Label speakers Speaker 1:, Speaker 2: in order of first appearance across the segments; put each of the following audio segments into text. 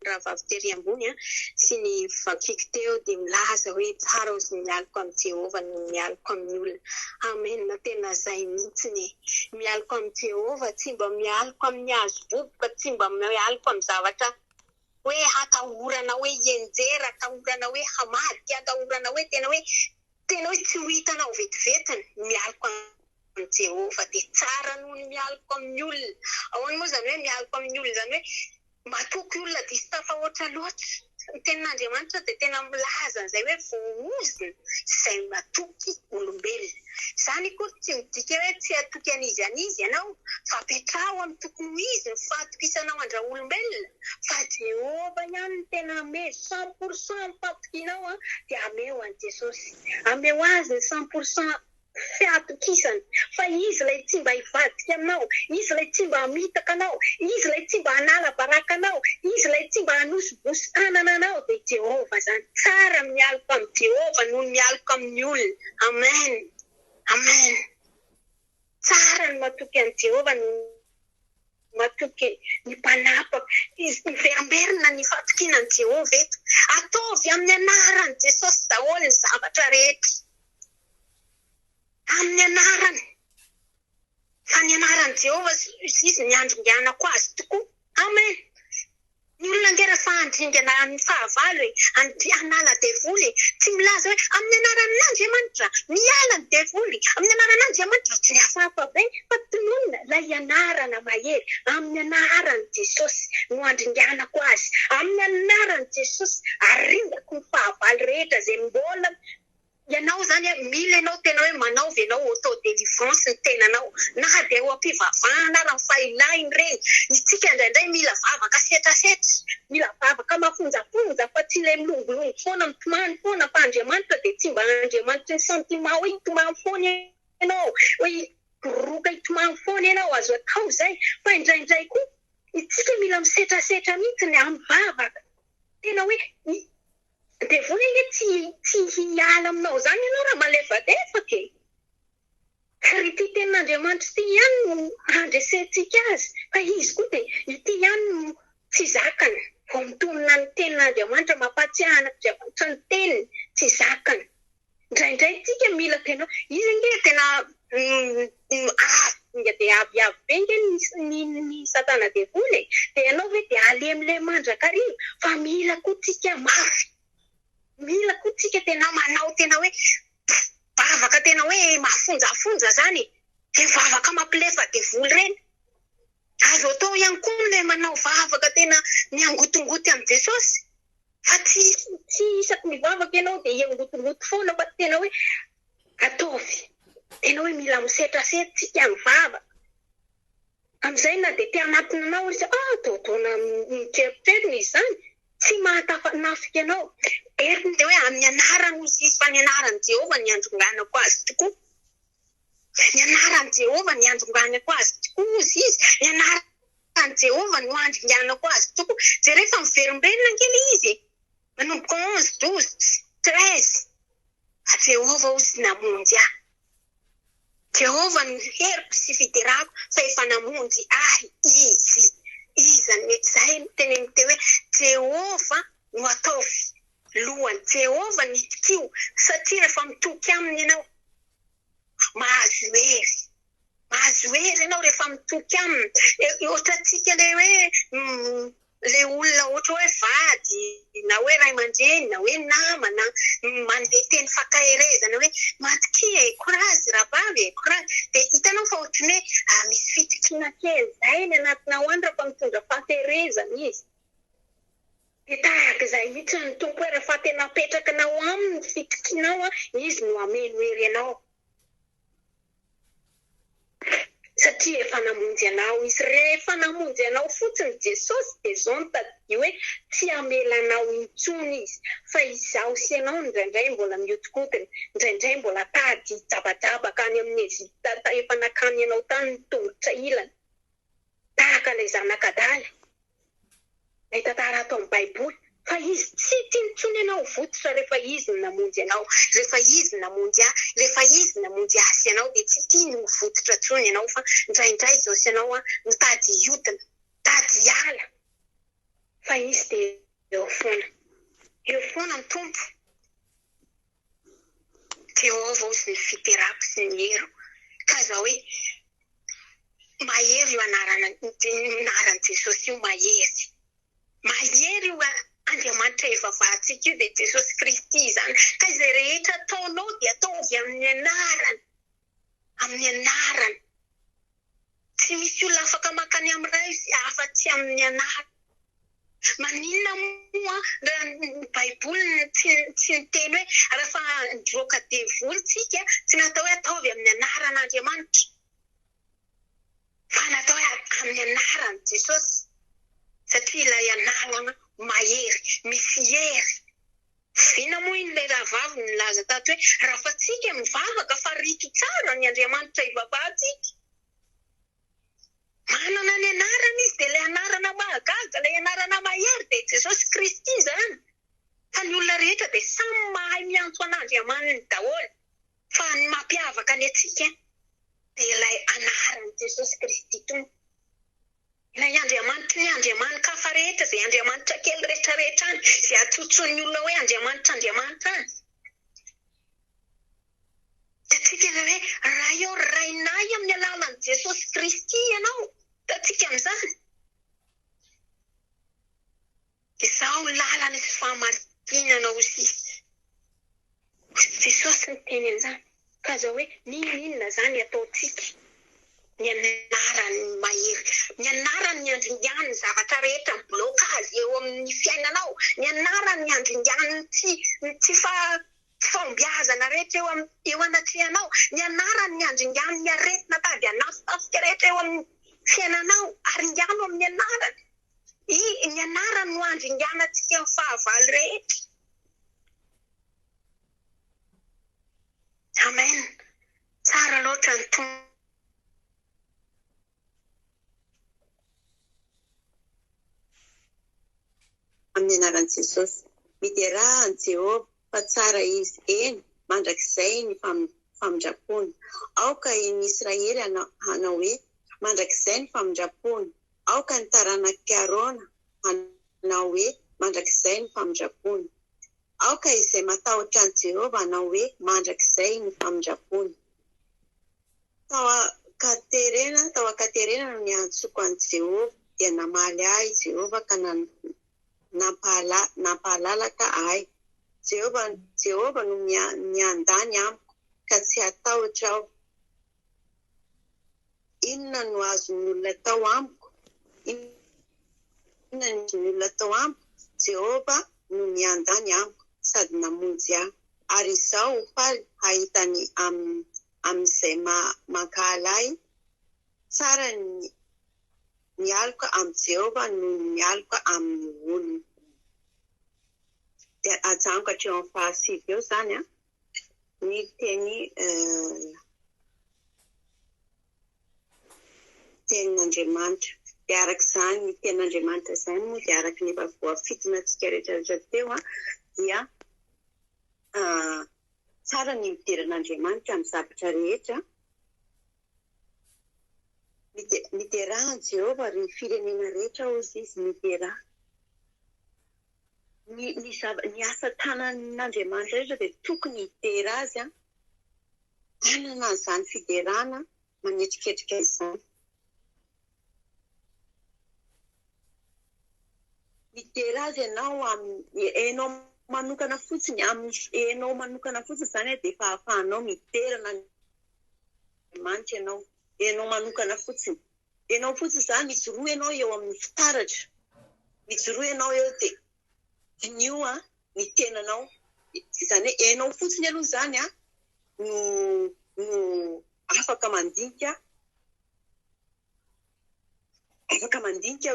Speaker 1: Ravavitery ambony sy ny vakiky teo dia milaza hoe tsara ozy mialoko amin'ny Jehovah no mialoko amin'ny olona. Amen. Tena izay mihitsiny. Mialoko amin'ny Jehovah, tsy mba mialoko amin'ny hazo vovoka, tsy mba mialoko amin'ny zavatra hoe atahorana hoe hienjera, atahorana hoe hamadika, atahorana hoe tena hoe tsy ho hitanao vetivetiny. Mialoko amin'ny Jehovah dia tsara noho ny mialoko amin'ny olona. Ahoana moa izany hoe mialoko amin'ny olona izany hoe matoky olona dia sy tafahoatra loatra. Ny tenin'Andriamanitra dia tena milaza an'izay hoe vohozina izay matoky olombelona. Izany koa tsy midika hoe tsy atoky an'izy ianao, fa apetrao amin'ny tokony ho izy ny fahatokisanao andraolombelona. Fa Jehovah ihany no tena ame 100% fahatokinao dia ameo an'i Jesosy. Ameo azy ny 100% fiatokisana. Fa izy ilay tsy mba hivadika aminao, izy ilay tsy mba hamitaka anao, izy ilay tsy mba hanala baraka anao, izy ilay tsy mba hanosibosy tanana anao dia Jehovah zany. Tsara mialoko amin'ny Jehovah noho mialoko amin'ny olona. Amen. Amen. Tsara ny matoky amin'ny Jehovah no matoky ny mpanapaka. Izy miverimberina ny fatokinan'i Jehovah eto. Ataovy amin'ny anaran'i Jesosy daholo ny zavatra rehetra. Amin'ny anarany. Fa ny anaran'i Jehovah izy ny andringanako azy tokoa. Amen. Ny olona ngera fa andringana amin'ny fahavalo hanala devoly, tsy milaza hoe amin'ny anaran'Andriamanitra miala ny devoly, amin'ny anaran'Andriamanitra tsy hafahafa be, fa tononona ilay anarana mahery. Amin'ny anaran'i Jesosy no andringanako azy. Amin'ny anaran'i Jesosy arindako ny fahavalo rehetra izay mbola ianao zany mila ianao tena hoe manaovy ianao auto-délivrance ny tenanao. Na dia ho am-pivavahana raha fahilainy ireny. Isika indraindray mila vavaka setrasetra, mila vavaka mafonjafonja fa tsy ilay milongolongo foana mitomany foana fa Andriamanitra dia tsy mba Andriamanitra ny sentiment hoe hitomany foana ianao, hoe roka hitomany foana ianao azo atao izay. Fa indraindray koa isika mila misetrasetra mihitsy ny amin'ny vavaka. Tena hoe dia vola ilay tsy hiala aminao zany ianao raha malefadefaka e. Ary ity tenin'Andriamanitra ity ihany no handresentsika azy. Fa izy koa dia ity ihany no tsy zakana. Vao mitonona ny tenin'Andriamanitra mampatsiahana Andriamanitra ny teniny tsy zakana. Indraindray tsika mila tena izy nge tena dia avy be nge ny satana devoly. Dia ianao hoe dia alemandrakariva. Fa mila koa tsika mafy. Mila koa tsika tena manao tena hoe vavaka tena hoe mafonjafonja zany. Dia vavaka mampilefa devoly ireny. Azo atao ihany koa ilay manao vavaka tena miangotongoty amin'ny Jesosy. Fa tsy isaky mivavaka ianao dia iangotongoty foana fa tena hoe ataovy. Tena hoe mila misetrasetra tsika mivavaka. Amin'izay na dia te hanatona anao izy taona mikeritrerina izy zany. Tsy mahatafanafika ianao. Eriny dia hoe amin'ny anarany izy fa ny anaran'i Jehovah ny andronganako azy tokoa. Ny anaran'i Jehovah ny andronganako azy tokoa izy. Ny anaran'i Jehovah no andringanako azy tokoa. Dia rehefa miverimberina kely izy. Manomboka 11, 12, 13. Jehovah ozy namonjy ahy. Jehovah ny heriko sy fiderako fa efa namonjy ahy izy. Izany izay teneniny teo hoe Jehovah no ataovy lohany. Jehovah ny tio satria rehefa mitoky aminy ianao mahazo hery. Mahazo hery ianao rehefa mitoky aminy. Ohatra tsika ilay hoe ilay olona ohatra hoe vady na hoe ray aman-dreny na hoe namana mandeha teny fakaherezana hoe matoky korazy rabavy korazy. Dia hitanao fa ohatran'ny hoe misy fitokiana kely izay ny anatinao any rehefa mitondra fahaterezana izy. Dia tahaka izay mihitsy ny tompo hoe rehefa tena apetrakanao aminy fitokinao izy no ameno hery ianao. Satria efa namonjy anao izy. Rehefa namonjy anao fotsiny Jesosy dia izao no tadidio hoe tsy amelanao intsony izy. Fa izaho sy ianao indraindray mbola mihodikotina, indraindray mbola tady jabajabaka any amin'ny Ezipta efa nakany ianao tany ny tongotra ilana. Tahaka ilay zanak'Adala. Ilay tantara ato amin'ny Baiboly. Fa izy tsy tia intsony ianao vototra rehefa izy no namonjy anao. Rehefa izy namonjy asy ianao dia tsy tia no vototra intsony ianao fa indraindray izao sy ianao mitady hiodina, tady hiala. fa izy dia eo foana ny tompo Jehovah sy ny fiterako sy ny hero ka za hoe mahery io anaran'i Jesosy io mahery io Andriamanitra ivavahantsika io dia Jesosy Kristy zany ka izay rehetra ataonao dia ataovy amin'ny anarany tsy misy olona afaka makany amin'ny ray afa-tsy amin'ny anarany maninona moa raha ny baiboly tsy miteny hoe rehefa ndroaka devolontsika tsy natao hoe ataovy amin'ny anaran'Andriamanitra fa natao hoe amin'ny anaran'i Jesosy satria ilay anarana mahery misy hery vina moa iny ilay rahavavy nilaza tato hoe raha fa tsika mivavaka fa rito tsara ny Andriamanitra ivavahantsika manana ny anarana izy dia ilay anarana mahagaga ilay anarana mahery dia Jesosy Kristy zany fa ny olona rehetra dia samy mahay miantso an'Andriamanitra daholo fa ny mampiavaka ny atsika dia ilay anaran'i Jesosy Kristy tony ilay Andriamanitra ny Andriamanitra hafa rehetra izay Andriamanitra kely rehetrarehetra any izay atsotson'ny olona hoe Andriamanitra any tatsika hoe raha eo rainay amin'ny alalan'i Jesosy Kristy ianao tatsika amin'izany dia izao ny lalana sy fahamarinana izy Jesosy ny teny an'izany ka zao hoe ninona zany ataontsika ny anarany mahery ny anarany ny andringany ny zavatra rehetra ny blokazy eo amin'ny fiainanao ny anarany ny andringany tsy fombiazana rehetra eo anatrehanao ny anarany ny andringany ny aretina tady anafitafika rehetra eo amin'ny fiainanao aringano amin'ny anarany ny anarany no andringana tsika amin'ny fahavalo rehetra amen tsara loatra ny tompo
Speaker 2: amin'ny anaran'i Jesosy miterahan'i Jehovah fa tsara izy eny mandrakizay ny famindrapony aoka ny Israely hanao hoe mandrakizay ny famindrapony aoka ny taranak'i Arona hanao hoe mandrakizay ny famindrapony aoka izay matahotra an'i Jehovah hanao hoe mandrakizay ny famindrapony tao Katerena no niantsoko an'i Jehovah dia namaly ahy Jehovah ka nampahalalaka ahy Jehovah no miandany amiko ka tsy hatahotra aho inona no azon'ny olona tao amiko Jehovah no miandany amiko sady namonjy ahy ary izao ho faly hahitany amin'izay mankahalay tsara mialoka amin'ny Jehovah no mialoka amin'ny olona dia ajanoko hatreo amin'ny fahasivy eo zany ny tenin'Andriamanitra dia arak'izany ny tenin'Andriamanitra izany moa dia araky ny efa voafitona antsika rehetrarehetra teo dia tsara ny miteran'Andriamanitra amin'ny zavatra rehetra miterahan'i Jehovah ry firenena rehetra ozy izy miteraha ny asa tanan'Andriamanitra rehetra dia tokony hitera azy anana an'izany fiderana manetriketrika izany mitera azy ianao manokana fotsiny enao manokana fotsiny zany dia efa ahafahanao miterana Andriamanitra ianao manokana fotsiny enao fotsiny zany mijoroa ianao eo amin'ny fitaratra mijoroa ianao eo dia nio ny tenanao izany hoe enao fotsiny aloha zany no afaka mandinika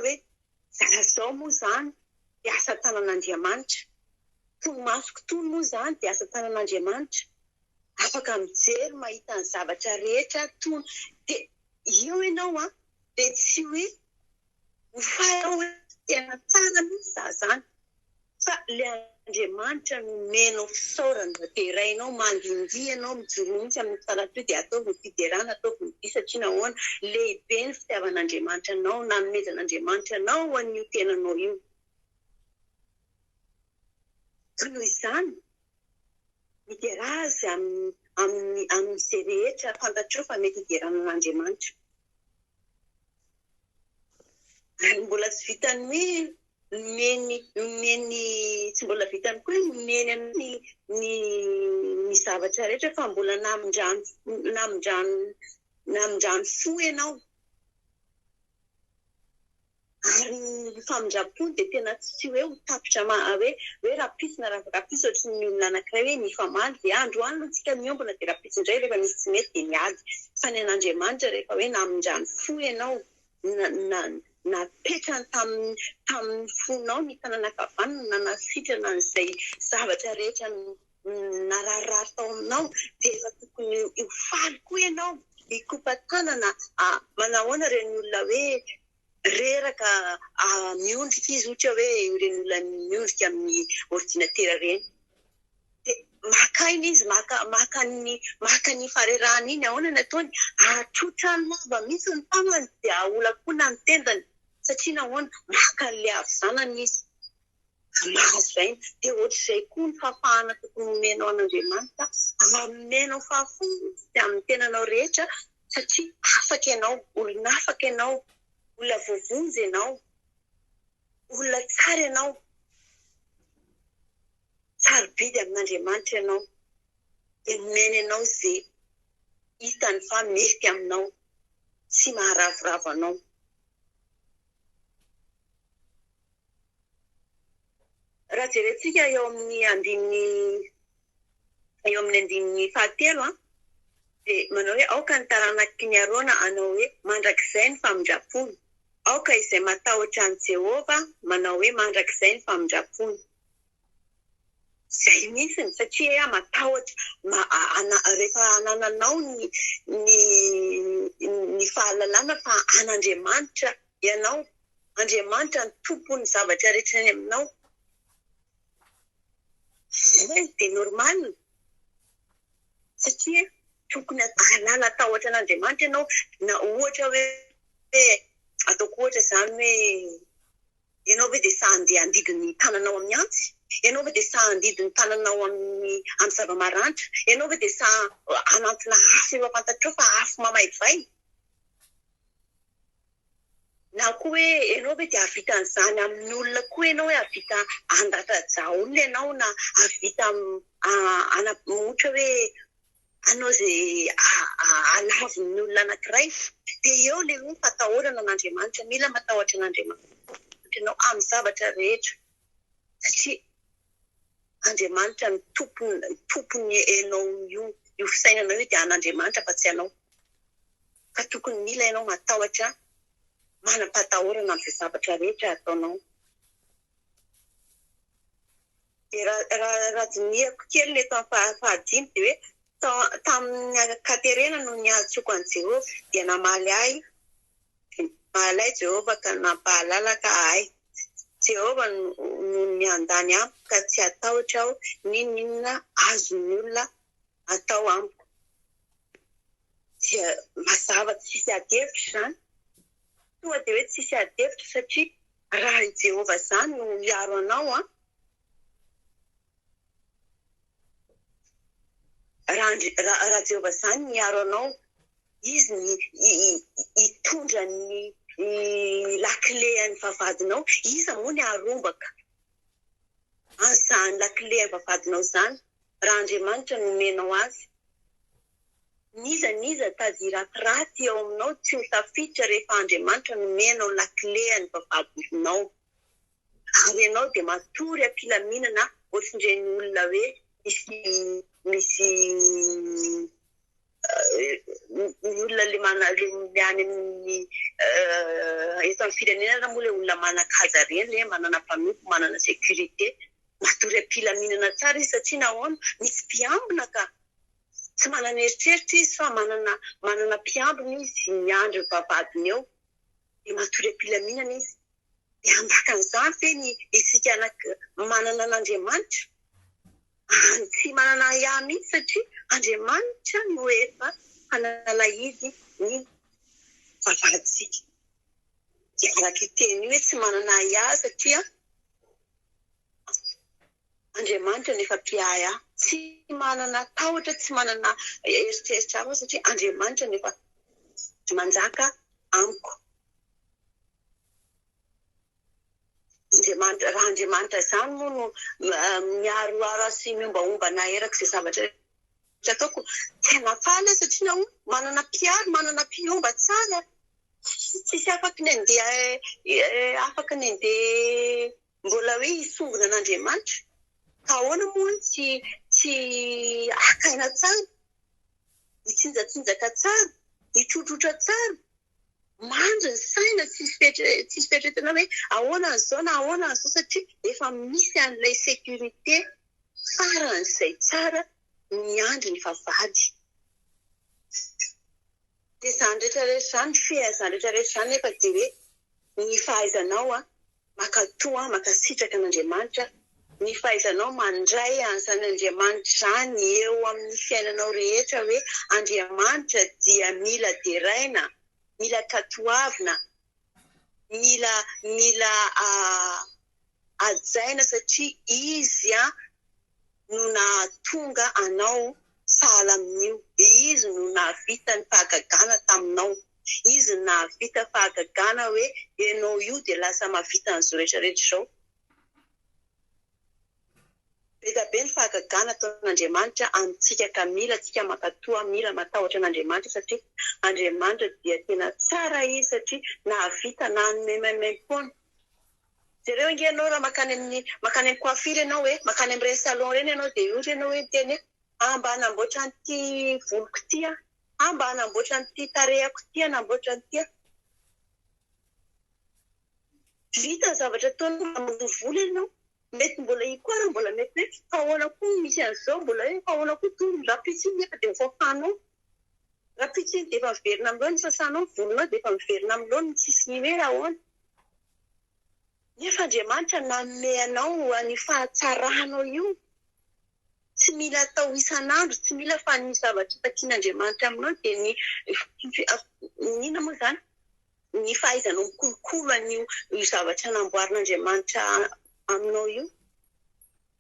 Speaker 2: hoe zao moa zany dia asa tanan'Andriamanitra tony masoko tony moa zany dia asa tanan'Andriamanitra afaka mijery mahita ny zavatra rehetra tony dia io ianao dia tsy hoe ho fahinao hoe tena tsara mihitsy zany fa ilay Andriamanitra no menao fisaorana dia rainao mandindy ianao mijoro mihitsy amin'ny fitaratra dia ataovy ny fiderana ataovy ny satria nahoana lehibe ny fitiavan'Andriamanitra anao nanomezan'Andriamanitra anao an'io tenanao io noho izany miderazy amin'izay rehetra fantatreo fa mety hiderana an'Andriamanitra. Ary mbola tsy vitany hoe nomeny tsy mbola vitany koa hoe nomeny ny zavatra rehetra fa mbola namindrany fo ianao. Ary ny famindrampony dia tena tsy hoe ho tapitra hoe rapisina rapisy ohatry ny olona anankiray hoe nifamaly dia andro any antsika miombona dia rapisy indray rehefa misy tsy mety dia miady. Fa ny an'Andriamanitra rehefa hoe namindrany fo ianao napetrany tamin'ny fonao ny tananakavanana nasitrana an'izay zavatra rehetra nararirary tao aminao dia efa tokony ho faly koa ianao hikopatanana. Manahoana ireny olona hoe reraka miondrika izy ohatra hoe ireny olona miondrika amin'ny ordinatera ireny. Dia maka iny izy maka ny farerahany iny ahoana ny ataony atrotra ny lava mihitsy ny tanany dia aholakoana ny tendany satria nahoana maka an'ilay avy-zanany izy. Mahazo izay dia ohatr'izay koa ny fahafahana tokony omenao an'Andriamanitra. Amenao fahafahana dia amin'ny tenanao rehetra satria afaka ianao, olona afaka ianao, olona voavonjy ianao, olona tsara ianao, sarobidy amin'Andriamanitra ianao. Dia nomeny ianao izay hitany fa mety aminao sy maharavoravo anao. Raha jerentsika eo amin'ny andininy fahatelo dia manao hoe aoka ny taranaky ny arona anao hoe mandrakizay ny famindrapony. Aoka izay matahotra an' Jehova manao hoe mandrakizay ny famindrapony. Izay mihitsiny satria matahotra rehefa anananao ny fahalalana fa an'Andriamanitra ianao. Andriamanitra ny tompony zavatra rehetra ny aminao. Dia normal satria tokony alala atahotra an'Andriamanitra ianao. Na ohatra hoe ataoko ohatra izany hoe ianao hoe dia sahy andeha handidy ny tananao amin'ny antsy, ianao hoe dia sahy handidy ny tananao amin'ny zava-maranitra, ianao hoe dia sahy hanantina afo efa fantatrao fa afo mamaivay. Na koa hoe ianao hoe dia havita an'izany amin'ny olona koa ianao hoe havita andatra olona ianao na havita ohatra hoe anao izay alavy ny olona anankiray. Dia eo ilay hoe fatahorana an'Andriamanitra. Mila matahotra an'Andriamanitra ianao amin'ny zavatra rehetra satria Andriamanitra ny tompony ianao io fisainana io dia an'Andriamanitra fa tsy ianao. Ka tokony mila ianao matahotra manam-patahorana amin'izay zavatra rehetra ataonao. Dia raha dinihako kely ny eto amin'ny fahadimy dia hoe tamin'ny Katerena no niadsoko an'i Jehova dia namaly ahy Jehova ka nampahalalaka ahy. Jehova no niandany amiko ka tsy atahotra aho ninona azon'ny olona atao amiko. Dia mazava tsisy adevitra izany. Tonga dia hoe tsisy adevitra satria raha i Jehova izany no miaro anao raha Jehova izany miaro anao, izy hitondra ny lakile an'ny vavadinao. Iza moa ny arombaka an'izany lakile an'ny vavadinao izany raha Andriamanitra no nomenao azy. Niza tady ratiraty eo aminao tsy ho tafiditra rehefa Andriamanitra nomenao lakile an'ny vavadinao. Ary ianao dia matory am-pilaminana ohatr'ireny olona hoe misy olona le any amin'ny eto amin'ny firenena moa ilay olona manan-kaja ireny le manana mpanompo, manana sécurité. Matory am-pilaminana tsara izy satria nahoana misy mpiambina ka tsy manana eritreritra izy fa manana mpiambina izy miandry vavadiny eo. Dia matory am-pilaminana izy. Dia andakan'izany fe ny isika manana an'Andriamanitra tsy manana ihany mihitsy satria Andriamanitra no efa hanala izy ny vavaditsika. Dia araka iteny hoe tsy manana ihany satria Andriamanitra nefa mpiay ahy tsy manana tahotra tsy manana eritreritra aho satria Andriamanitra nefa manjaka amiko. Raha Andriamanitra zany moa no miaroaro sy miombaomba na eraka izay zavatra ataoko tena faly satria nao manana mpiaro manana mpiomba tsara tsisy afaka ny andeha mbola hoe hisongona an'Andriamanitra. Ka ahoana moa tsy akaina tsara, hitsinjatsinjaka tsara, hitrotrotra tsara, mandry ny saina tsisy fetretana hoe ahoana an'izao na ahoana an'izao satria efa misy an'ilay sécurité faran'izay tsara miandry ny vavahady. Dia izany rehetrarehetra izany fehazany rehetrarehetra izany nefa dia hoe ny fahaizanao makatoa makasitraka an'Andriamanitra, ny fahaizanao mandray an'izan'Andriamanitra izany eo amin'ny fiainanao rehetra hoe Andriamanitra dia mila deraina, mila tatoavina, mila ajaina satria izy no nahatonga anao sahala amin'io. Izy no nahavita ny fahagagana taminao. Izy no nahavita fahagagana hoe ianao io dia lasa mahavita an'izao rehetrarehetra izao. Beta be ny fahagagana ataon'Andriamanitra amintsika ka mila tsika makatoa, mila matahotra an'Andriamanitra satria Andriamanitra dia tena tsara izy satria nahavita nanome-maimai-poana. Jereo ingenao raha makany amin'ny coiffure ianao hoe makany amin'ny salon ireny ianao dia ohatra ianao hoe teny mba hanamboatra an'ity voloko ity mba hanamboatra an'ity tarehako ity hanamboatra an'ity. Vita ny zavatra ataonao amin'ny volo ianao. Mety mbola ikoara mbola mety hoe fa ahoana koa misy an'izao mbola hoe fa ahoana koa toy rapitsiny nefa dia mifaofanao. Rapitsiny dia efa miverina amin'ilao ny sasanao, ny volonao dia efa miverina amin'ilao ny sisiny hoe ahoana. Nefa Andriamanitra nanome anao ny fahatsarahanao io. Tsy mila atao isan'andro, tsy mila fa ny zavatra takian'Andriamanitra aminao dia inona moa izany? Ny fahaizanao mikolokolo an'io zavatra namboarin'Andriamanitra aminao io.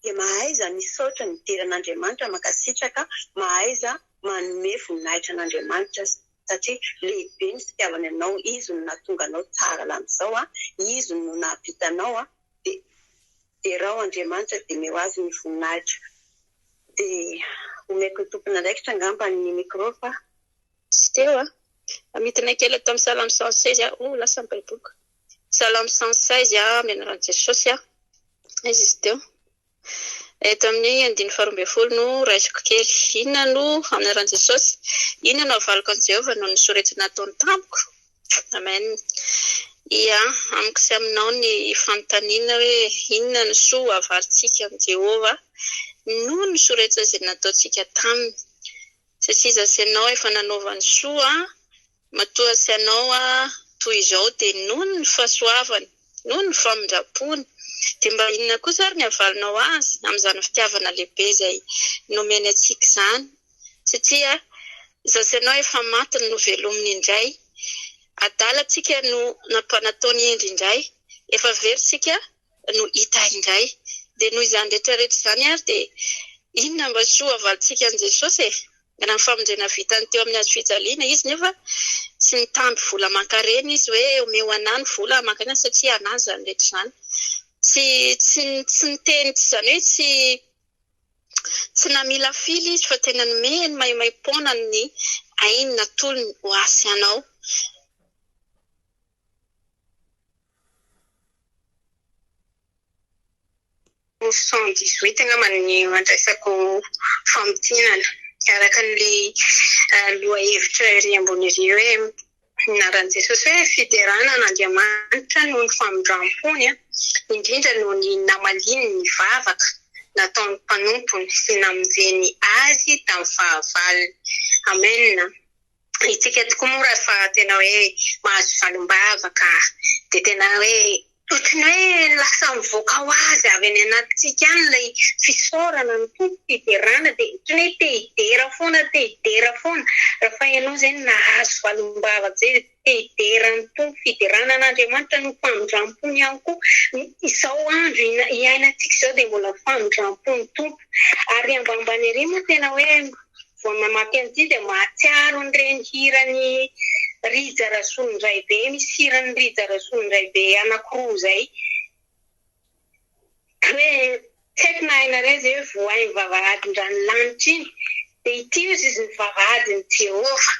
Speaker 2: Dia mahaiza misaotra mideran'Andriamanitra makasitraka, mahaiza manome voninahitra an'Andriamanitra satria lehibe ny fitiavany anao. Izy no nahatonga anao tsara lam'izao, izy no nahavitanao dia raha Andriamanitra dia meo azy ny voninahitra. Dia omeko tompona andraikitra angamba ny micro fa tsy teo amitiny kely tamin'ny Salamo 116 lasa ny baiboka. Salamo 116 amin'ny anaran'i Jesosy izy teo. Eto amin'ny 120 no raisiko kely. Inona no amin'ny anaran'i Jesosy? Inona no avaliko an'i Jehovah no nisoretana nataony tamiko? Amen. Ia, amiko sy aminao ny fanontaniana hoe inona ny soa avalintsika amin'ny Jehovah no nisoretana izay nataontsika taminy. Satria izaho sy ianao efa nanaova ny soa, matoa sy ianao toy izao dia noho ny fahasoavany, noho ny famindrapony. Dia mba inona kosa ary ny avalinao azy amin'izany fitiavana lehibe izay nomeny antsika izany. Satria izaho sy ianao efa maty no velominy indray. Adalantsika no nampanataony endry indray. Efa veritsika no hita indray. Dia noho izany rehetrarehetra izany ary dia inona mba soa avalintsika an'i Jesosy e? Raha ny famonjena vitany teo amin'ny hazo fijaliana izy nefa tsy nitamby vola aman-karena izy hoe omeo anany vola aman-karena satria anazy izany rehetra izany. Tsy niteny izany hoe tsy namila fily izy fa tena nomeny maimai-poana ny ainy natolony ho asy anao. 118 angamba ny andraisako famotinana araka n'ilay loha-hevitra ery ambony ery hoe naran'i Jesosy hoe fiderana n'Andriamanitra noho ny famindram-pony indrindra noho ny namaliny ny vavaka nataony mpanompony sy namonjeny azy tamin'ny fahavaliny. Amen. Itsika tokoa moa raha fa tena hoe mahazo valim-bavaka dia tena hoe
Speaker 1: ohatrany hoe lasa mivoaka ho azy avy any anatintsika any ilay fisaorana ny tompo fiderana dia ohatrany hoe te-hidera foana raha ianao izay nahazo valom-bava zay te-hideran'ny tompo fiderana an'Andriamanitra no famindram-pony ihany koa izao andro iainantsika izao dia mbola famindram-pony tompo ary ambanimbany ery moa tena hoe vao mamaky an'ity dia mahatsiaro an'ireny hirany Rija Rasolondraibe misy hirany Rija Rasolondraibe anankiroa izay hoe tsy haiko na hainareo izay hoe voahain'ny vavahadin-dranolanitra iny dia ity ozy izy ny vavahadin'i Jehova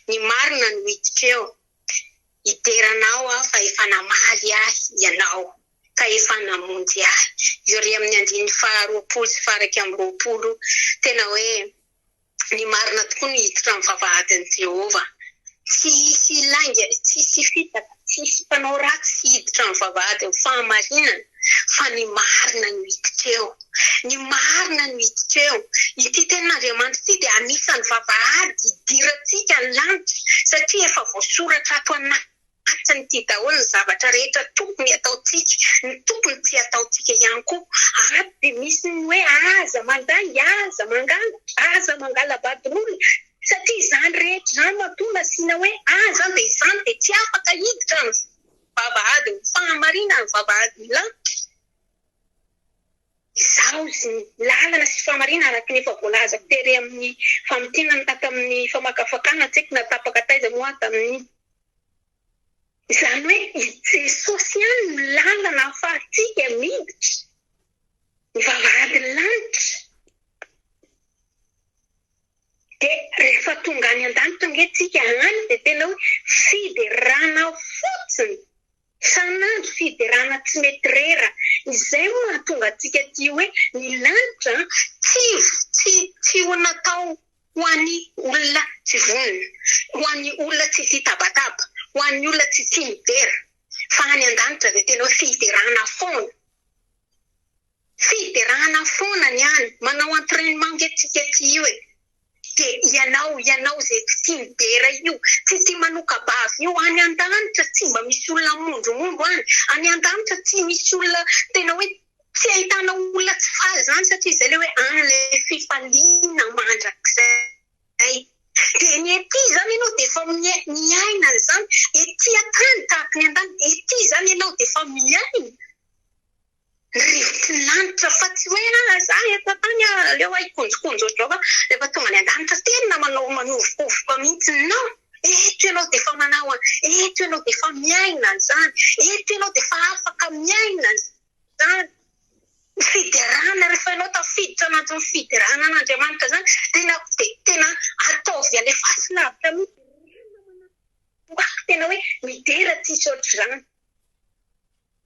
Speaker 1: ny marina no hiditra eo hideranao aho fa efa namaly ahy ianao ka efa namonjy ahy io ry amin'ny 9:20 sy 20:20 tena hoe ny marina tokoa ny hiditra amin'ny vavahadin'i Jehova tsy langa tsy fitaka tsy mpanao ratsy hiditra amin'ny vavahady ny fahamarinana fa ny marina no hiditra eo ny marina no hiditra eo ity ten'Andriamanitra ity dia anisan'ny vavahady hidirantsika ny lanitra satria efa voasoratra ato anatin'ity daholo ny zavatra rehetra tokony ataontsika ny tokony tsy ataontsika ihany koa ary dia misy ny hoe aza mandangy aza mangala aza mangala-badolona satria izany rehetra izany mahatonga asiana hoe zany dia izany dia tsy afaka hiditra ny vavahady ny fahamarina ny vavahady ny lanitra izao ny lalana sy fahamarina araka ny efa voalazako tery amin'ny famotinana tato amin'ny famakafakana tsy haiko natapaka taiza moa tamin'ny izany hoe Jesosy ihany ny lalana ahafahantsika miditra ny vavahady ny lanitra dia rehefa tonga any an-danitra ngeitsika any dia tena hoe fiderana fotsiny sanandro fiderana tsy mety rera izay ho mahatonga antsika ty hoe ny lanitra tsy ho natao ho an'ny olona tsy vonona ho an'ny olona tsy tia tabataba ho an'ny olona tsy tia midera fa any an-danitra dia tena hoe fiderana foana ny any manao entraînement ngeitsika ty io e dia ianao izay tsy midera io tsy tia manoka bavy io any an-danitra tsy mba misy olona mondromondro any an-danitra tsy misy olona tena hoe tsy ahitana olona tsy faly izany satria izay le hoe an'ilay fifaliana mandrakizay dia ny ety izany ianao dia efa miaina izany ety atany tahaka ny an-dany ety izany ianao dia efa miaina rivotry ny lanitra fa tsy hoe zany eto tany leo ikonjokonjo ohatrao fa rehefa tonga ny an-danitra tena manao manovokovoka mihitsy nao eto ianao dia efa manao eto ianao dia efa miaina zany eto ianao dia efa afaka miaina zany fiderana rehefa ianao tafiditra anatin'ny fiderana an'Andriamanitra zany tena ataovy alefatsy lavitra mihitsy tena hoe midera tsisy ohatr'izany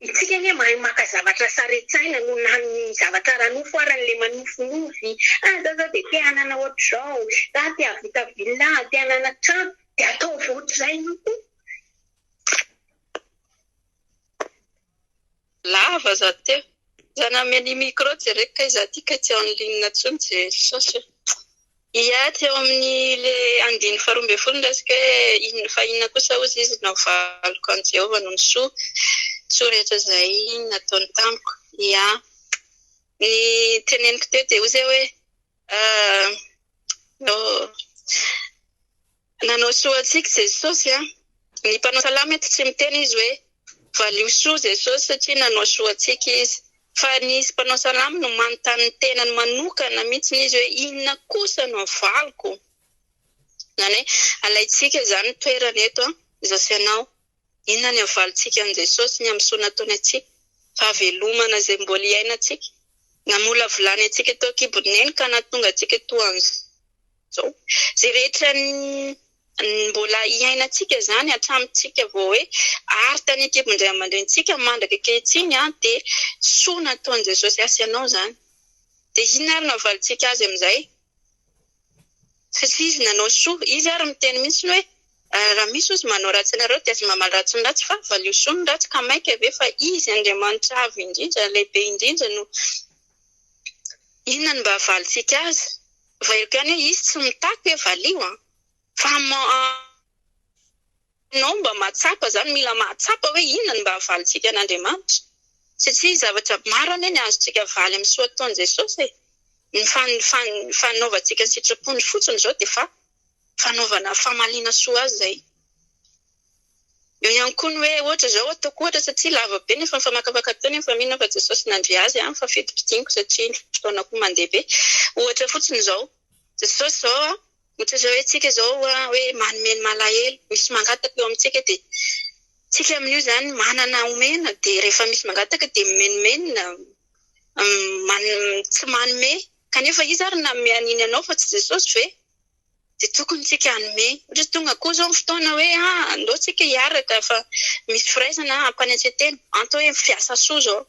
Speaker 1: itsika ny mahay maka zavatra saretsaina no na ny zavatra ranofo aran'ilay manofonofy zaza dia te hanana ohatr'izao za te havita villa te hanana trano dia ataovy ohatr'izay no koa
Speaker 3: lava za teo za nameny micro jereka iza ty ka tsy ao ny linina tsony Jesosy ia teo amin'ny le 9:20 resaka hoe fa inona kosa ozy izy navaliko an Jehova no ny soa rehetra izay nataony tamiko ia ny teneniko teo dia ozy hoe nanao soa antsika Jesosy ny mpanao salama mety tsy miteny izy hoe valio soa Jesosy satria nanao soa antsika izy fa nisy mpanao salama no manontany ny tenany manokana mihitsy izy hoe inona kosa no avaliko zany hoe alaitsika izany toerana eto Jesosy ianao inona ny avalontsika an Jesosy ny amin'ny soa nataony antsika fahavelomana izay mbola iainantsika namola volany antsika tao kiboneny ka nahatonga antsika toan'izao izay rehetra mbola iainantsika zany hatramintsika vao hoe ary tany kibondray aman-drentsika mandraka ankehitriny dia soa nataony Jesosy asy ianao zany dia inona ary navalontsika azy amin'izay satria izy nanao soa izy ary miteny mihitsy hoe raha misy ozy manao ratsy anareo dia azy mamaly ratsy ny ratsy fa valio soa ny ratsy ka maika ave fa izy Andriamanitra avy indrindra lehibe indrindra no inona ny mba havalontsika azy vairiko ihany hoe izy tsy mitaky hoe valio fa nao mba mahatsapa zany mila mahatsapa hoe inona mba havalintsika an'Andriamanitra satria zavatra maro anie azontsika valy amin'ny soataon'i Jesosy ny fanaovantsika ny sitrapony fotsiny zao dia fanaovana fahamaliana soa azy zay. Eo ihany koa ny hoe ohatra zao ataoko ohatra satria lava be nefa mifamakafaka tao nefa mino fa Jesosy nandre azy fa fetipitianiko satria fotoana koa mandeha be. Ohatra fotsiny zao Jesosy zao ohatra zao hoe tsika zao hoe manomeny malahelo misy mangataka eo amintsika dia tsika amin'io zany manana omena dia rehefa misy mangataka dia menomenina tsy manome kanefa izy ary nanome an'iny anao fa tsy Jesosy ve dia tokony tsika hanome. Ohatra tonga koa zao ny fotoana hoe andao tsika hiaraka fa misy firaisana ampanetsentena antao hoe fiasa soa zao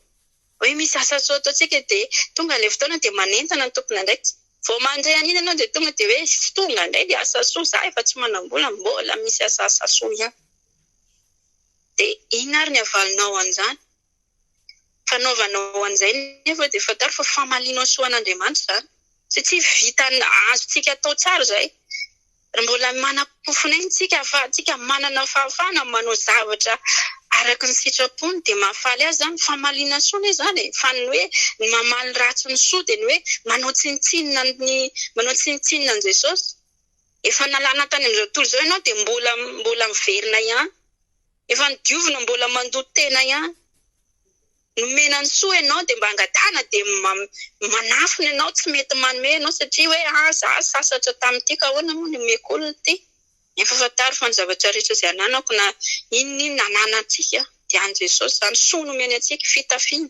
Speaker 3: hoe misy asa soa ataontsika dia tonga ilay fotoana dia manentana ny tompona ndraiky vao mandray an'iny ianao dia tonga dia hoe sy tonga indray dia asa soa za efa tsy manam-bola mbola misy asa soa ihany dia iny ary ny avalinao an'izany fanaovanao an'izay nefa dia fataro fa famalianao soa an'Andriamanitra zany satria vita azontsika atao tsara zay mbola manapofona iny tsika manana fahafahana manao zavatra araka ny sitrapony dia mahafaly azy zany famaliana soa ne zany fa ny hoe ny mamaly ratsy ny soa dia ny hoe manao tsinitsinina ny Jesosy efa nalana tany amin'izao tontolo izao ianao dia mbola miverina ihany efa nidiovina mbola mandoto tena ihany nomena ny soa ianao dia mba angatana dia manafina ianao tsy mety manome ianao satria hoe za sasatra tamin'ity ka ahoana moa ny omeko olona ity efa fataro fa ny zavatra rehetra izay ananako na inona ananantsika dia an' Jesosy zany soa nomeny antsika fitafiana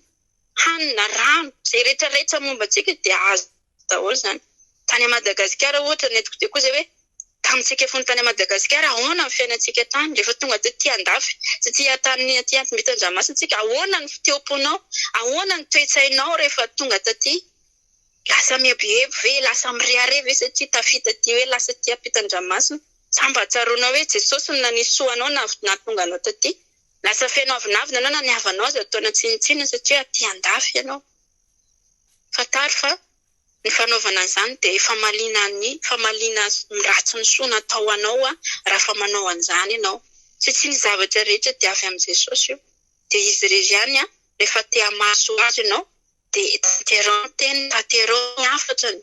Speaker 3: hanina rano izay rehetrarehetra momba antsika dia azo daholo zany. Tany a Madagasikara ohatra ny etiko dia koa izay hoe tamintsika fony tany a Madagasikara ahoana ny fiainantsika tany rehefa tonga tety andafy satria tany aty Ampitan-Dranomasina tsika ahoana ny fiteomponao ahoana ny toetsainao rehefa tonga taty lasa miebiheby ve lasa mirehare ve satria tafita ty hoe lasa ty Ampitan-Dranomasina samba tsaroana hoe Jesosy no nanisy soanao na tonga anao taty lasa fianao avinavina anao na ny havanao azy ataona tsinitsinina satria aty andafy ianao fataro fa ny fanaovana an'izany dia famaliana ratsy ny soa natao anao raha fa manao an'izany ianao satria ny zavatra rehetra dia avy amin'i Jesosy io dia izy irery ihany rehefa te hamaso azy ianao dia tanterao ny teny tanterao ny hafatrany